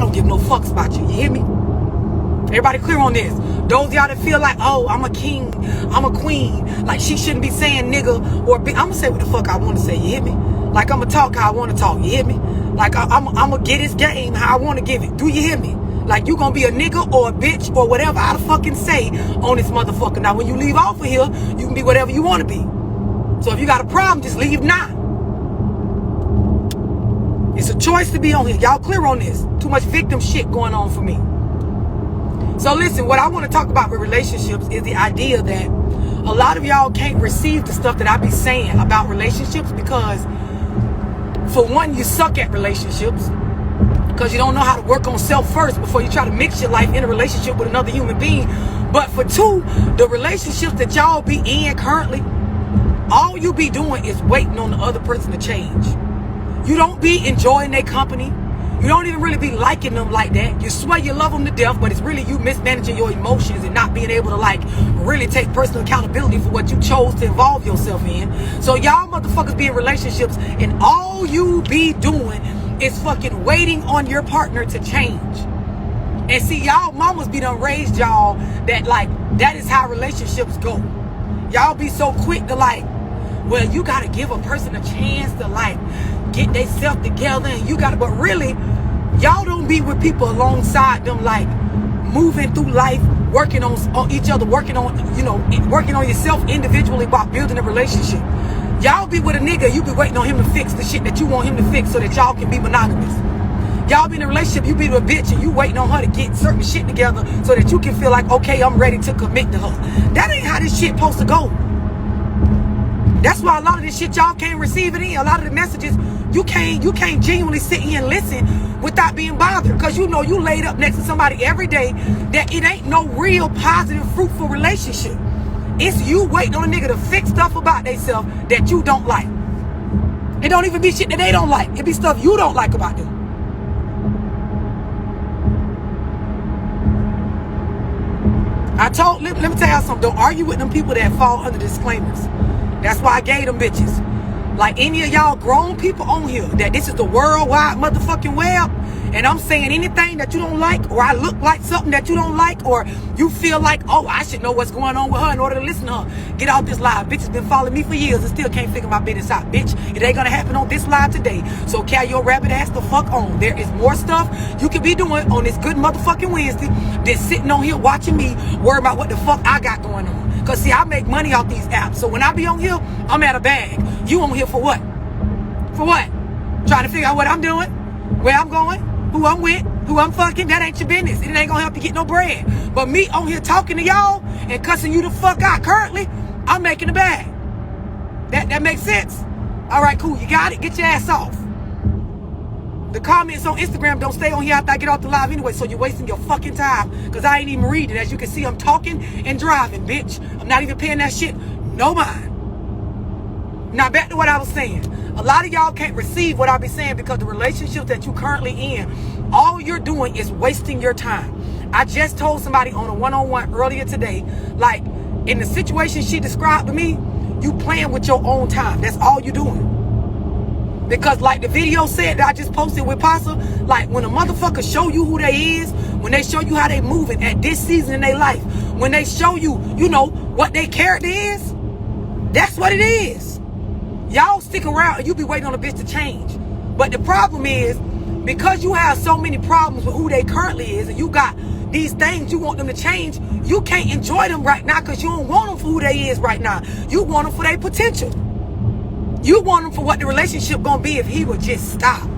don't give no fucks about you. You hear me? Everybody clear on this? Those of y'all that feel like, oh, I'm a king, I'm a queen, like she shouldn't be saying nigga or bitch. I'm gonna say what the fuck I want to say. You hear me? Like I'm gonna talk how I want to talk. You hear me? Like I'm gonna get this game how I want to give it. Do you hear me? Like you gonna be a nigga or a bitch or whatever I fucking say on this motherfucker. Now when you leave off of here, you can be whatever you want to be. So if you got a problem, just leave now. It's a choice to be on here. Y'all clear on this? Too much victim shit going on for me. So listen, what I want to talk about with relationships is the idea that a lot of y'all can't receive the stuff that I be saying about relationships because, for one, you suck at relationships because you don't know how to work on self first before you try to mix your life in a relationship with another human being. But for two, the relationships that y'all be in currently, all you be doing is waiting on the other person to change. You don't be enjoying their company. You don't even really be liking them like that. You swear you love them to death, but it's really you mismanaging your emotions and not being able to like really take personal accountability for what you chose to involve yourself in. So y'all motherfuckers be in relationships and all you be doing is fucking waiting on your partner to change. And see, y'all mamas be done raised y'all that like that is how relationships go. Y'all be so quick to like, well, you gotta give a person a chance to like get themselves together and you gotta, but really y'all don't be with people alongside them like moving through life, working on each other, working on, you know, working on yourself individually while building a relationship. Y'all be with a nigga, you be waiting on him to fix the shit that you want him to fix so that y'all can be monogamous. Y'all be in a relationship, you be with a bitch and you waiting on her to get certain shit together so that you can feel like, okay, I'm ready to commit to her. That ain't how this shit supposed to go. That's why a lot of this shit y'all can't receive it in. A lot of the messages you can't genuinely sit here and listen without being bothered, because you know you laid up next to somebody every day that it ain't no real positive, fruitful relationship. It's you waiting on a nigga to fix stuff about themselves that you don't like. It don't even be shit that they don't like. It be stuff you don't like about them. Let me tell y'all something. Don't argue with them people that fall under disclaimers. That's why I gave them bitches. Like any of y'all grown people on here, that this is the worldwide motherfucking web, and I'm saying anything that you don't like, or I look like something that you don't like, or you feel like, oh, I should know what's going on with her in order to listen to her. Get off this live. Bitch has been following me for years and still can't figure my business out. Bitch, it ain't gonna happen on this live today. So carry your rabbit ass the fuck on. There is more stuff you could be doing on this good motherfucking Wednesday than sitting on here watching me worry about what the fuck I got going on. Because, see, I make money off these apps. So when I be on here, I'm at a bag. You on here for what? For what? Trying to figure out what I'm doing, where I'm going, who I'm with, who I'm fucking. That ain't your business. It ain't going to help you get no bread. But me on here talking to y'all and cussing you the fuck out currently, I'm making a bag. That makes sense? All right, cool. You got it? Get your ass off. The comments on Instagram don't stay on here after I get off the live anyway, so you're wasting your fucking time, because I ain't even reading. As you can see, I'm talking and driving, bitch. I'm not even paying that shit no mind. Now, back to what I was saying. A lot of y'all can't receive what I be saying because the relationship that you currently in, all you're doing is wasting your time. I just told somebody on a one-on-one earlier today, like, in the situation she described to me, you playing with your own time. That's all you're doing. Because like the video said that I just posted with Pasa, like when a motherfucker show you who they is, when they show you how they moving at this season in their life, when they show you, you know, what their character is, that's what it is. Y'all stick around and you be waiting on a bitch to change. But the problem is, because you have so many problems with who they currently is, and you got these things you want them to change, you can't enjoy them right now because you don't want them for who they is right now. You want them for their potential. You want him for what the relationship gonna be if he would just stop.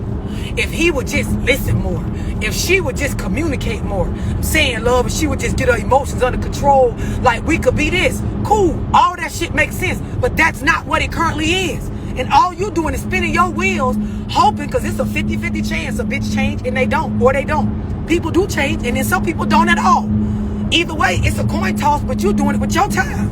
If he would just listen more. If she would just communicate more. I'm saying, love, if she would just get her emotions under control, like we could be this. Cool. All that shit makes sense. But that's not what it currently is. And all you doing is spinning your wheels, hoping, because it's a 50-50 chance a bitch change and they don't, or they don't. People do change and then some people don't at all. Either way, it's a coin toss, but you're doing it with your time.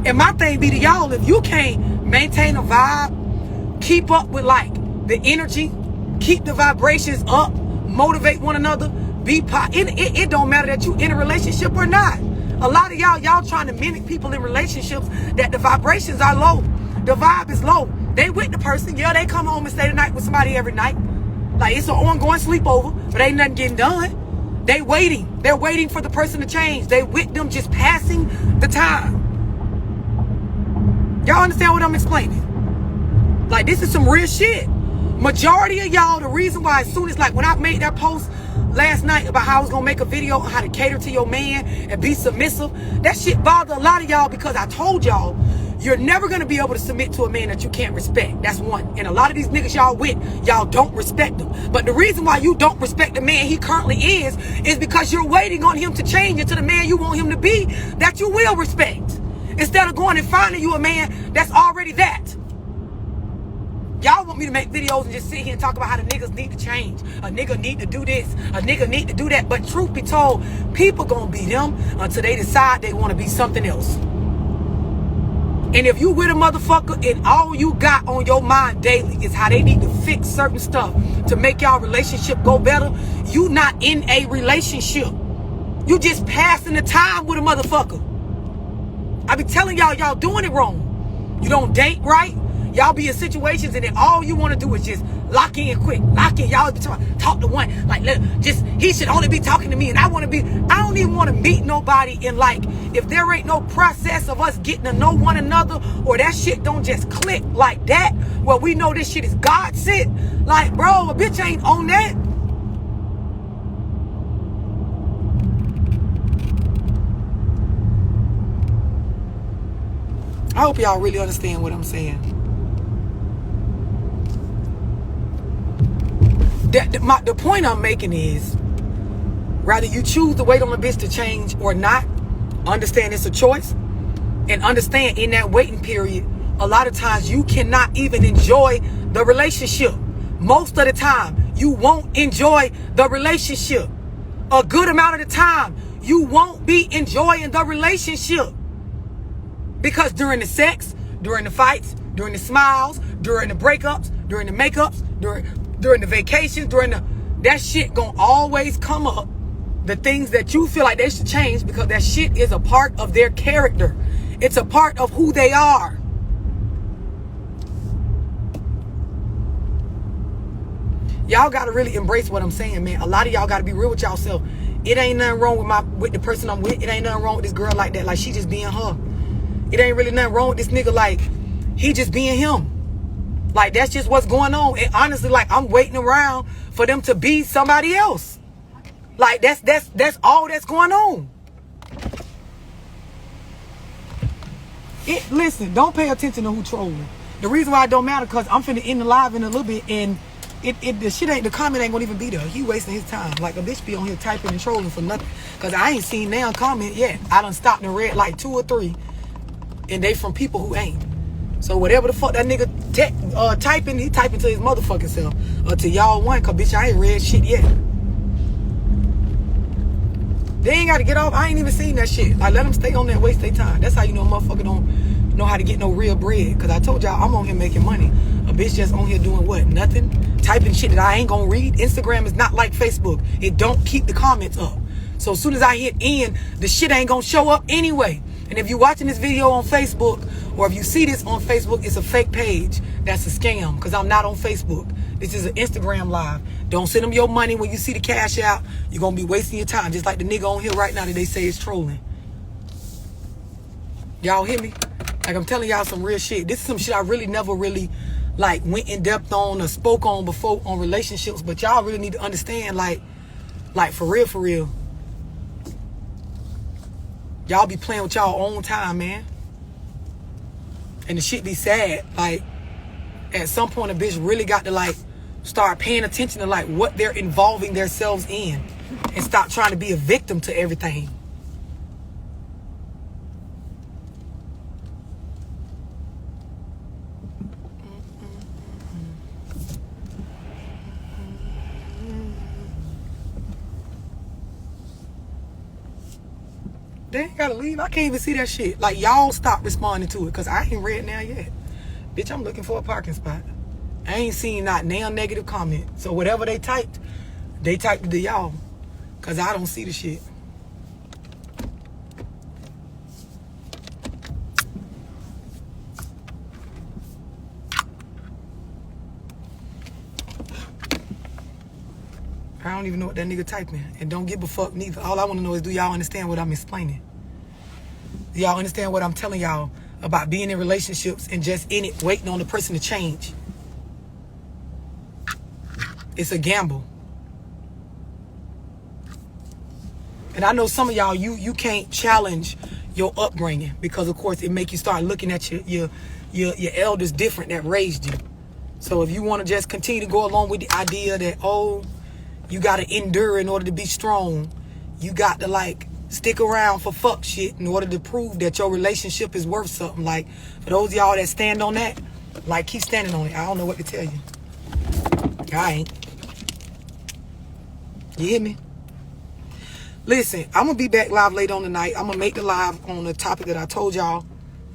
And my thing be to y'all, if you can't maintain a vibe, keep up with like the energy, keep the vibrations up, motivate one another, be it don't matter that you in a relationship or not. A lot of y'all trying to mimic people in relationships that the vibrations are low, the vibe is low. They with the person, yeah, they come home and stay the night with somebody every night, like it's an ongoing sleepover, but ain't nothing getting done. They waiting. They're waiting for the person to change. They with them just passing the time. Y'all understand what I'm explaining? Like, this is some real shit. Majority of y'all, the reason why, as soon as, like, when I made that post last night about how I was gonna make a video on how to cater to your man and be submissive, that shit bothered a lot of y'all, because I told y'all you're never gonna be able to submit to a man that you can't respect. That's one. And a lot of these niggas y'all with, y'all don't respect them. But the reason why you don't respect the man he currently is because you're waiting on him to change into the man you want him to be, that you will respect, instead of going and finding you a man that's already that. Y'all want me to make videos and just sit here and talk about how the niggas need to change. A nigga need to do this. A nigga need to do that. But truth be told, people gonna be them until they decide they want to be something else. And if you with a motherfucker and all you got on your mind daily is how they need to fix certain stuff to make y'all relationship go better, you not in a relationship. You just passing the time with a motherfucker. I be telling y'all, y'all doing it wrong. You don't date right. Y'all be in situations and then all you want to do is just lock in quick. Lock in. Y'all be talk to one. Like, just, he should only be talking to me. And I don't even want to meet nobody. And like, if there ain't no process of us getting to know one another, or that shit don't just click like that, well, we know this shit is God sent. Like, bro, a bitch ain't on that. I hope y'all really understand what I'm saying. The point I'm making is, rather you choose to wait on a bitch to change or not, understand it's a choice, and understand in that waiting period, a lot of times you cannot even enjoy the relationship. Most of the time, you won't enjoy the relationship. A good amount of the time, you won't be enjoying the relationship. Because during the sex, during the fights, during the smiles, during the breakups, during the makeups, during the vacations, that shit gonna always come up. The things that you feel like they should change, because that shit is a part of their character. It's a part of who they are. Y'all gotta really embrace what I'm saying, man. A lot of y'all gotta be real with y'allself. It ain't nothing wrong with the person I'm with. It ain't nothing wrong with this girl like that. Like, she just being her. It ain't really nothing wrong with this nigga. Like, he just being him. Like, that's just what's going on. And honestly, like, I'm waiting around for them to be somebody else. Like, that's all that's going on. Listen, don't pay attention to who trolling. The reason why it don't matter, because I'm finna end the live in a little bit, and the comment ain't gonna even be there. He wasting his time. Like, a bitch be on here typing and trolling for nothing. Because I ain't seen now comment yet. I done stopped and read like 2 or 3. And they from people who ain't. So whatever the fuck that nigga typing, he typing to his motherfucking self. Or to y'all one, cause bitch, I ain't read shit yet. They ain't gotta get off. I ain't even seen that shit. Like, let them stay on that, waste their time. That's how you know a motherfucker don't know how to get no real bread. Cause I told y'all, I'm on here making money. A bitch just on here doing what? Nothing. Typing shit that I ain't gonna read. Instagram is not like Facebook. It don't keep the comments up. So as soon as I hit end, the shit ain't gonna show up anyway. And if you're watching this video on Facebook, or if you see this on Facebook, it's a fake page. That's a scam, because I'm not on Facebook. This is an Instagram live. Don't send them your money when you see the cash out. You're going to be wasting your time, just like the nigga on here right now that they say is trolling. Y'all hear me? Like, I'm telling y'all some real shit. This is some shit I really never really, like, went in depth on or spoke on before on relationships. But y'all really need to understand, like for real. Y'all be playing with y'all own time, man. And the shit be sad. Like, at some point, a bitch really got to, like, start paying attention to, like, what they're involving themselves in. And stop trying to be a victim to everything. They ain't gotta leave. I can't even see that shit. Like, y'all stop responding to it, because I ain't read now yet. Bitch, I'm looking for a parking spot. I ain't seen not now negative comment. So whatever they typed it to y'all, because I don't see the shit. I don't even know what that nigga typing. And don't give a fuck neither. All I want to know is, do y'all understand what I'm explaining? Do y'all understand what I'm telling y'all about being in relationships and just in it, waiting on the person to change? It's a gamble. And I know some of y'all, you can't challenge your upbringing because, of course, it make you start looking at your elders different that raised you. So if you want to just continue to go along with the idea that, oh, you got to endure in order to be strong, you got to, like, stick around for fuck shit in order to prove that your relationship is worth something. Like, for those of y'all that stand on that, like, keep standing on it. I don't know what to tell you. I ain't. You hear me? Listen, I'm going to be back live later on tonight. I'm going to make the live on the topic that I told y'all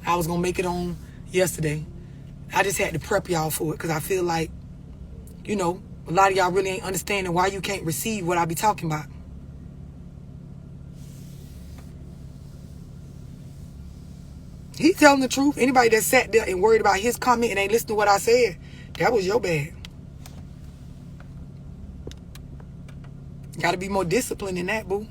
I was going to make it on yesterday. I just had to prep y'all for it because I feel like, you know, a lot of y'all really ain't understanding why you can't receive what I be talking about. He telling the truth. Anybody that sat there and worried about his comment and ain't listened to what I said, that was your bad. Got to be more disciplined than that, boo.